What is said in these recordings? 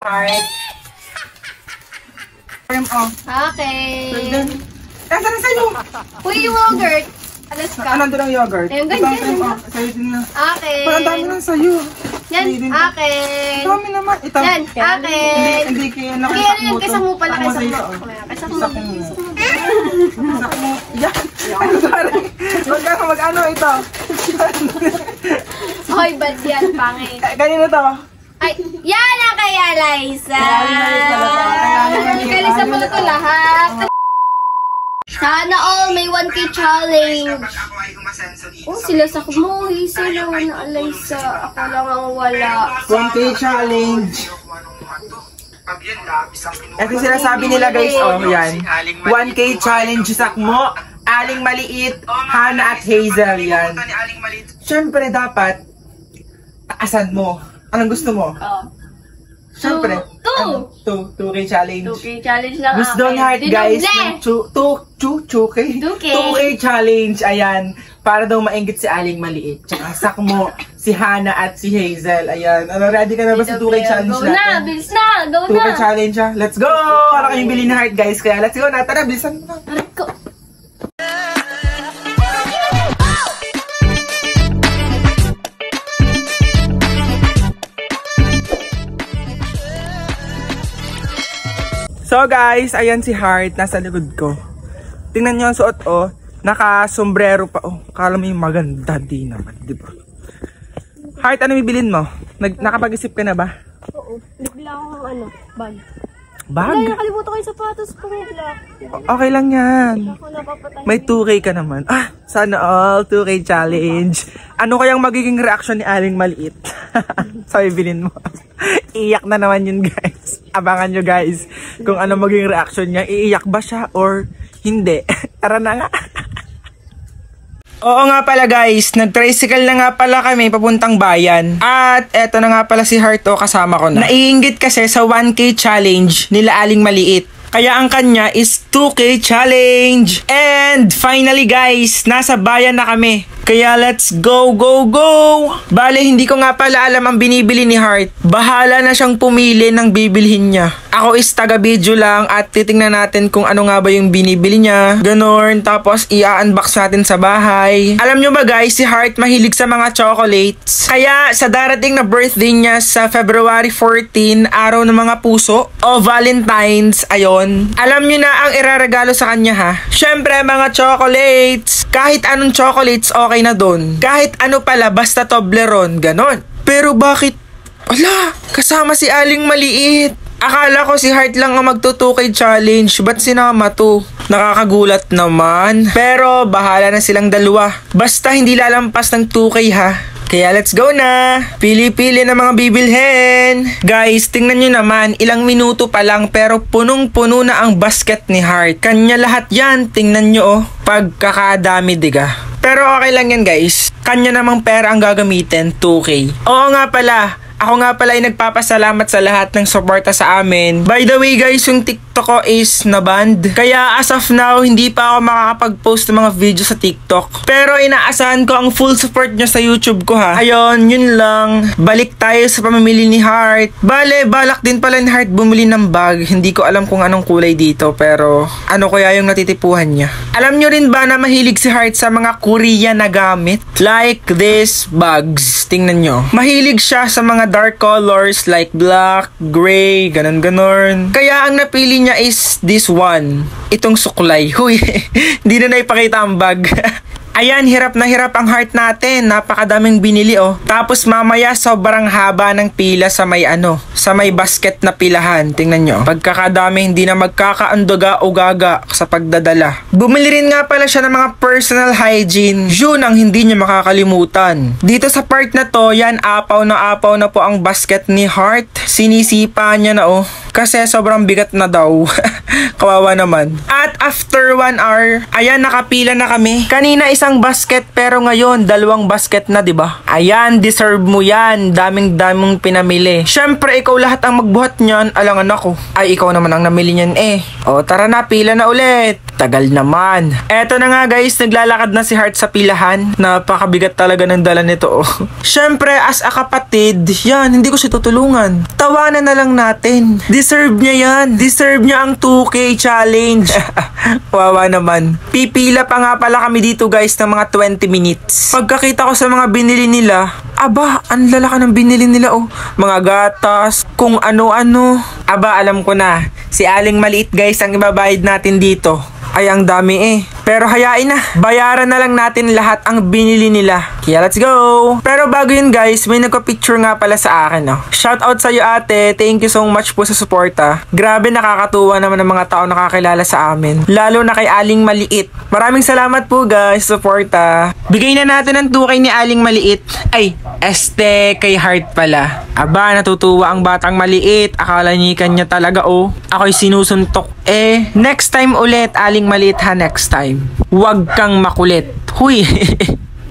Heart. Okay. Nasaan na sa'yo? Uy, yogurt. Alas ka. Ano doon ang yogurt? Ayun, ganyan. Sa'yo din na. Okay. Parang dami lang sa'yo. Yan, akin. Dami naman. Ito. Yan, akin. Hindi kayo Kaysa mo pala, kaysa mo. Kaysa mo. Yan. Sorry. Mag-ano ito? Hoy, bad yan, pangit. Kanino to? Ay, yan na kaya, Liza. Kalisa mo na ito lahat. Sana all may 1K challenge. Oh, sila sa kumohi, sila na Liza. Ako lang ang wala. 1K challenge. Ito sinasabi nila guys, oh, yan. 1K challenge sakmo, Aling Maliit, Hana at Hazel, yan. Siyempre dapat, taasan mo. Anong gusto mo? Siyempre. 2K challenge. 2K challenge lang. Gusto ng heart guys. 2K? 2K challenge. Ayan. Para daw maingit si Aling Maliit. Tsaka sakmo si Hana at si Hazel. Ayan. Ano, ready ka na ba sa 2K challenge natin? Go na, bilis na. Go na. 2K challenge ha. Let's go! Ano kayong bilhin ng heart guys? Kaya let's go na. Tara, bilisan mo na. Go. So guys, ayan si Heart, nasa likod ko. Tingnan niyo ang suot, oh. Naka-sombrero pa, oh. Kala mo yung maganda, di naman, di ba? Heart, ano bibilin mo? Nakapag-isip ka na ba? Oo, bigla akong bag. Bag? Wala, nakalimutan ko yung sapatos ko, bigla. Okay lang yan. Ako napapatay. May 2K ka naman. Ah, sana all 2K challenge. Ano kayang magiging reaction ni Aling Maliit? So, bibilin mo. Iiyak na naman yun guys. Abangan nyo guys kung ano maging reaction niya. Iiyak ba siya or hindi? Tara na nga. Oo nga pala guys, nag-tricycle na nga pala kami papuntang bayan. At eto na nga pala si Heart, oh, kasama ko na. Naiinggit kasi sa 1K challenge nila Aling Maliit. Kaya ang kanya is 2K challenge. And finally guys, nasa bayan na kami. Kaya let's go, go, go! Bale, hindi ko nga pala alam ang binibili ni Heart. Bahala na siyang pumili ng bibilhin niya. Ako is taga-video lang at titingnan natin kung ano nga ba yung binibili niya. Ganon, tapos i-unbox natin sa bahay. Alam nyo ba guys, si Heart mahilig sa mga chocolates. Kaya sa darating na birthday niya sa February 14, araw ng mga puso, o Valentine's, ayon. Alam nyo na ang iraregalo sa kanya ha. Syempre, mga chocolates. Kahit anong chocolates, okay na doon. Kahit ano pala, basta Toblerone, ganon. Pero bakit? Ala, kasama si Aling Maliit. Akala ko si Heart lang ang magto-2K challenge. Ba't sinama to? Nakakagulat naman. Pero bahala na silang dalawa. Basta hindi lalampas ng 2K ha. Kaya let's go na! Pili-pili na mga bibilhin! Guys, tingnan nyo naman, ilang minuto pa lang pero punong-puno na ang basket ni Heart. Kanya lahat yan, tingnan nyo oh. Pagkakadami diga. Pero okay lang yan guys. Kanya namang pera ang gagamitin, 2K. Oo nga pala, ako nga pala ay nagpapasalamat sa lahat ng suporta sa amin. By the way guys, yung TikTok ko is na-banned. Kaya as of now, hindi pa ako makakapag-post ng mga video sa TikTok. Pero inaasahan ko ang full support nyo sa YouTube ko ha. Ayun, yun lang. Balik tayo sa pamimili ni Heart. Bale, balak din pala ni Heart bumili ng bag. Hindi ko alam kung anong kulay dito, pero ano kaya yung natitipuhan niya. Alam nyo rin ba na mahilig si Heart sa mga Korean na gamit? Like this bags. Tingnan nyo. Mahilig siya sa mga dark colors like black, gray, ganon-ganon. Kaya ang napili niya is this one. Itong suklay. Huy, hindi na naipakita ang bag. Ayan, hirap na hirap ang Heart natin. Napakadaming binili oh. Tapos mamaya sobrang haba ng pila sa may sa may basket na pilahan. Tingnan nyo. Pagkakadami hindi na magkakaandoga-ugaga sa pagdadala. Bumili rin nga pala siya ng mga personal hygiene. Yun ang hindi niya makakalimutan. Dito sa part na to, yan apaw na po ang basket ni Heart. Sinisipa niya na oh. Kasi sobrang bigat na daw. Kawawa naman. At after 1 hour, ayan, nakapila na kami. Kanina isang basket, pero ngayon 2 basket na, diba? Ayan, deserve mo yan. Daming pinamili. Syempre, ikaw lahat ang magbuhat niyan. Alangan ako. Ay, ikaw naman ang namili niyan eh. O, tara na, pila na ulit. Tagal naman. Eto na nga guys, naglalakad na si Heart sa pilahan. Napakabigat talaga ng dala nito, oh. Syempre, as a kapatid, yan, hindi ko siya tutulungan. Tawanan na lang natin. Deserve niya yan. Deserve niya ang 2K challenge. Wawa naman. Pipila pa nga pala kami dito guys ng mga 20 minutes. Pagkakita ko sa mga binili nila, aba, ang lalaki ng binili nila, oh. Mga gatas, kung ano-ano. Aba, alam ko na. Si Aling Maliit guys ang ibabayad natin dito. Ay, ang dami eh. Pero hayain na. Bayaran na lang natin lahat ang binili nila. Kaya let's go! Pero bago yun guys, may nagpa-picture nga pala sa akin, no? Shoutout sa'yo ate. Thank you so much po sa suporta. Grabe, nakakatuwa naman ng mga tao nakakilala sa amin. Lalo na kay Aling Maliit. Maraming salamat po guys sa suporta. Bigay na natin ang 2K ni Aling Maliit. Ay, kay Heart pala. Aba, natutuwa ang batang maliit. Akala niya kanya talaga, oh. Ako'y sinusuntok. Eh, next time ulit, Aling Maliit ha, next time. Huwag kang makulit. Huy!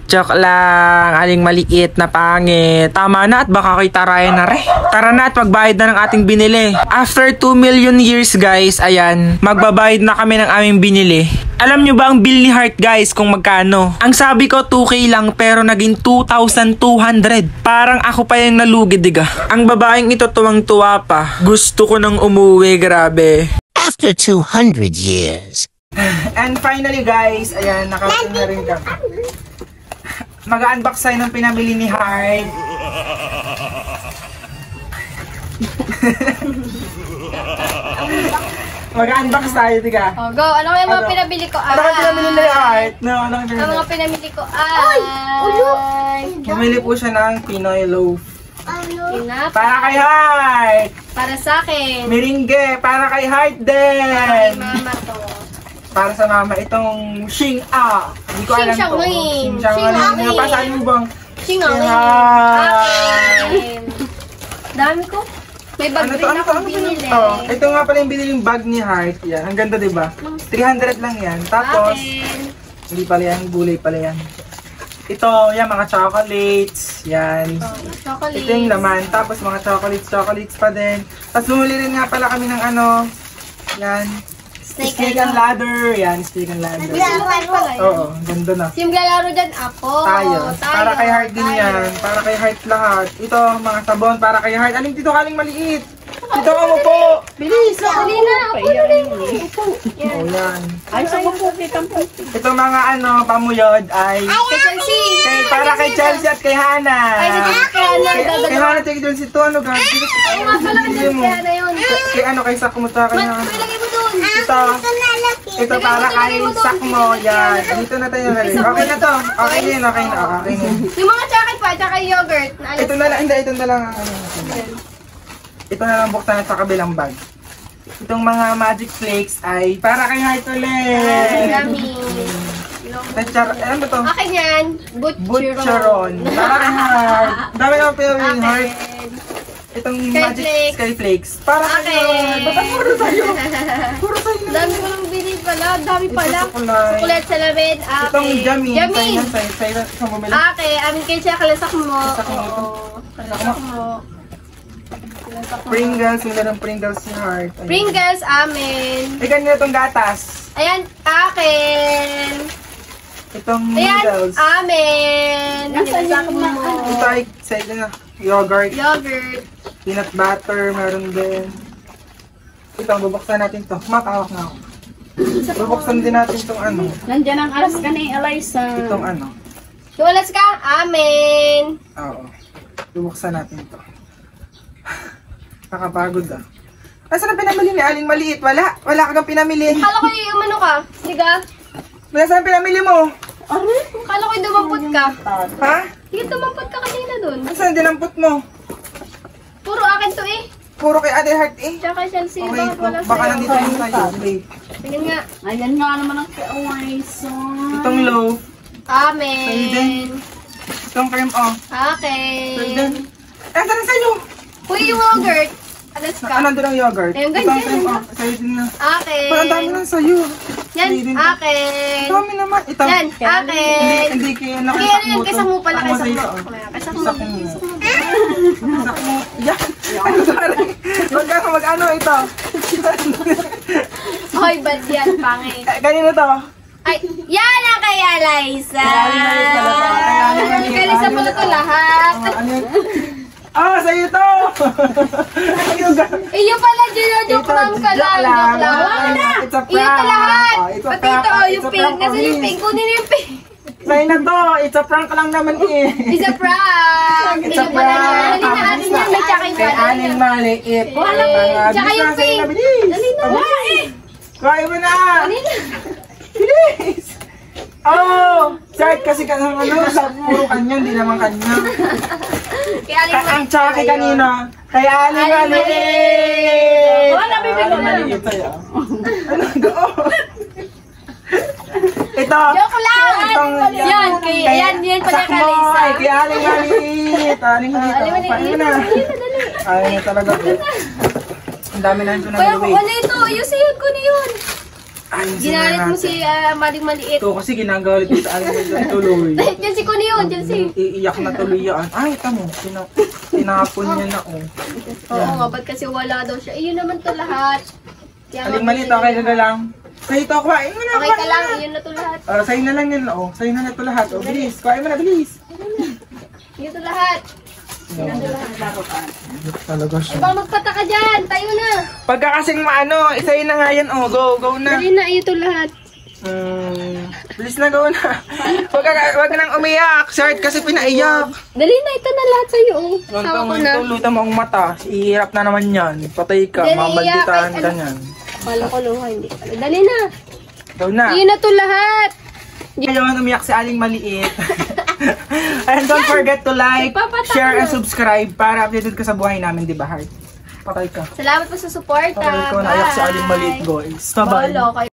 Joke lang, Aling Maliit na pangit. Tama na at baka kay tarayan na re. Tara na at magbayad na ng ating binili. After 2 million years guys, ayan, magbabayad na kami ng aming binili. Alam nyo ba ang bill ni Heart guys kung magkano? Ang sabi ko 2K lang pero naging 2,200. Parang ako pa yung nalugi, diga. Ang babaeng ito tuwang-tuwa pa. Gusto ko nang umuwi, grabe. After 200 years. And finally guys, ayan, nakarating na rin kami. Mag-unbox tayo ng pinamili ni Heart. Mag-unbox tayo, tiga. Oh, go. Ano yung mga pinabili ko? Ano kang pinamili ni Heart? No, ano kang pinamili? Ang mga pinamili ko ay... Bumili po siya ng Pinoy loaf. Kinapa. Para kay Heart! Para sa akin. Meringge, para kay Heart din! Para kay mama to. Para sa mama, itong Xing-a. Hindi ko alam to. Xing-shangin. Xing-shangin. Napasaan mo bang? Xing-a. Akin. Dami ko. May bag rin ako binili. Ito nga pala yung biniling bag ni Heart. Yan. Ang ganda, diba? 300 lang yan. Tapos, hindi pala yan. Gulay pala yan. Ito, yan, mga chocolates. Yan. Chocolate. Ito yung laman. Tapos, mga chocolates pa din. Tapos, bumili rin nga pala kami ng ano. Yan. Snake and ladder. Yan, snake and ladder. Oo, ganda na. Yung lalaro dyan, ako. Tayo. Para kay Heart din yan. Para kay Heart lahat. Ito, mga sabon para kay Heart. Aling dito kaling maliit. Dito ka mo po. Bilis. Dali na. Upo na rin. Upo. Oh, yan. Ay, sa upo. Ito mga ano, pamuyod ay... Kay Chelsea. Para kay Chelsea at kay Hannah. Ay, kay Hannah. Kay Hannah, kay Chelsea. Ito ano, guys? Ay, nga pala kay Hannah yun. Kay ano, kay Sakumuta. Kay Hannah. Ilagay mo doon. Ito para kay Sakmo. Yan. Dito na tayo. Okay na to. Okay na yun. Okay na. Yung mga chocolate pa, tsaka yogurt. Ito na lang. Hindi, ito na lang. Ito na lang buksan sa kabilang bag. Itong mga magic flakes ay para kay Heart ulit. Yummy. Ano ba to? Akin yan. Butcheron. Para kay Heart. Dami naman pinamili ni Heart. Itong magic sky flakes. Para kay Heart. Ba't ang puro sa'yo? Puro sa'yo. Dami ko nang binili pala. Dami pala. Chocolate salamin. Itong Yummy. Yummy. Sa'yo isang bumili. Amin kay siya kalasak mo. Kalasak mo. Pringles. Wala ng Pringles ni Heart. Pringles, amin. Ikan nyo itong gatas. Ayan, akin. Itong Ayan, noodles. amin. Kalasak mo. Ito ay sa na. Yogurt. Yogurt. Peanut butter. Meron din. Ito, bubuksan natin to. Makawak na ako. Bubuksan din natin itong ano. Nandiyan ang alas ka ni Eliza. Itong ano. Tuwalas ka, amin. Oo. Bubuksan natin ito. Nakapagod ah. Nasaan ang pinamili ni Aling Maliit? Wala. Wala ka kang pinamili. Kala ko yung umano ka. Diga? Nasaan ang pinamili mo? Kala ko yung dumampot ka. Ha? Hindi dumampot ka kanina dun. Nasaan ang dinampot mo? Puro akin to eh. Puro kay Ate Heart eh. Tsaka Chelsea, Okay, bakit wala baka sa'yo? nandito yung sa'yo. Wait. Tingnan nga. Ayan nga naman ang Eliza. Itong loaf. Amen. Itong cream oh. Sa'yo din. Akin. Nasaan ang sa'yo? Uy, yung yogurt. Alas ka. Ano doon ang yogurt? Ayun, Ito ang ganyan. cream. Sa'yo din na. Akin. Parang dami lang sa'yo. Yan, Sa'yo din. akin. Dami naman. Ito. Yan, akin. Hindi kaya Kaya nakisak yan, mo kaysa mo pala, Ako kaysa sa'yo mo. ito. Kaysa mo. Isak mo. Isak mo. Yan. Ano sorry. Mag-ano ito? Hoy, bad yan, pangit. Kanino to? Ay, yan na kay Eliza. Kay Eliza pala to lahat. Ano yun? Ah, sa'yo to! Iyo pala, joke lang ka lang. Joke lang. Wala na. It's a Iyo to prank. lahat. Oh, it's a Pati prank. ito, Oh, yung it's a pink. prank, Nasaan yung Omis. pink? Kunin yung pink. Sa'yo na to! It's a prank lang naman eh! It's a prank. It's a Iyo pala prank! yan. Dali na, atin yan. May tsaka yung Kay pala. Aling maliit. Wala eh. Tsaka yung pink. Dali na. Wala eh. Kuhain mo na! Dali na. Bilis! Oh! Chart kasi ka ng ano, sa puro kanya, hindi naman kanya. Kaya Aling Ang tsaka kay kanina, kay Aling maliit! Wala, bibig ko na. Maliit sa'yo. Ano, go! Ito! Joke lang. Itong, Yan, yan pala kay Eliza. Sakmoy, kay Aling maliit! Aling maliit, Aling maliit. kuhain mo na. Ayaw niya talaga po. Ang dami na ito na Kaya niluwi. wala ito. Ayusin ko na yun. Ginalit mo si Maling Maliit. Ito kasi ginagalit mo sa Aling maliit tuloy. Yan si Kuno yun. Yan si... Iiyak na tuloy yan. Ay, ito mo. Tinapon niya na oh. Oo nga, ba't kasi wala daw siya? Iyon naman to lahat. Kaya Aling maliit, okay ka na lang. Sa'yo ito, kuhain mo na. Okay ka lang, iyon na to lahat. Sa'yo na lang yan, oh. Sa'yo na ito lahat. Oh, bilis. Kuhain mo na, bilis. Iyon to lahat. Talaga siya. Ibang magpataka dyan. Tayo na. Pagka kasing maano, sa'yo na nga yan, oh. Go, go na. Dali na, iyon to lahat. Bilis na, go na. Wag ka nang umiyak. Short kasi pinaiyak. Dali na, ito na lahat sa'yo. Oh. Tawa ko na. Luta mo ang mata. Ihirap na naman yan. Patay ka. Dali, Mamalditahan iyak. ka Ay, niyan. Palo ko luha, hindi. Dali na. Go na. Iyon na to lahat. Ngayon, umiyak si Aling Maliit. And don't forget to like, Nagpapatalo. share, and subscribe para updated ka sa buhay namin, di ba, Heart? Patay ka. Salamat po sa suporta. Patay ko, naiyak si Aling Maliit, guys. Bye-bye. Balo kayo.